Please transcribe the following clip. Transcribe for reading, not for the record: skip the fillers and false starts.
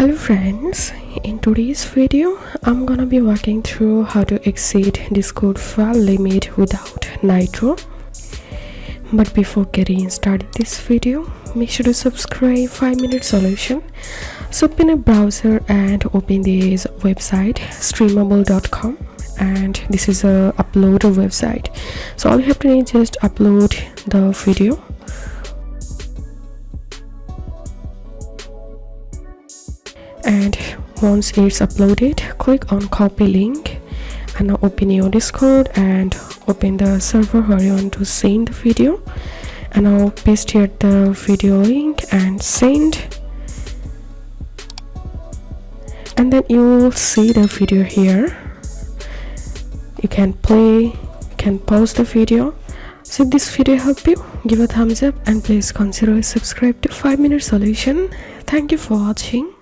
Hello friends, in today's video I'm gonna be walking through how to exceed Discord file limit without Nitro. But before getting started this video, make sure to subscribe 5-minute solution. So open a browser and open this website streamable.com, and this is a uploader website. So all you have to do is just upload the video. And once it's uploaded, click on copy link and now open your Discord and open the server where you want to send the video, and now paste here the video link and send, and then you will see the video here. You can play, you can pause the video. So if this video helped you, give a thumbs up and please consider subscribe to 5-minute solution. Thank you for watching.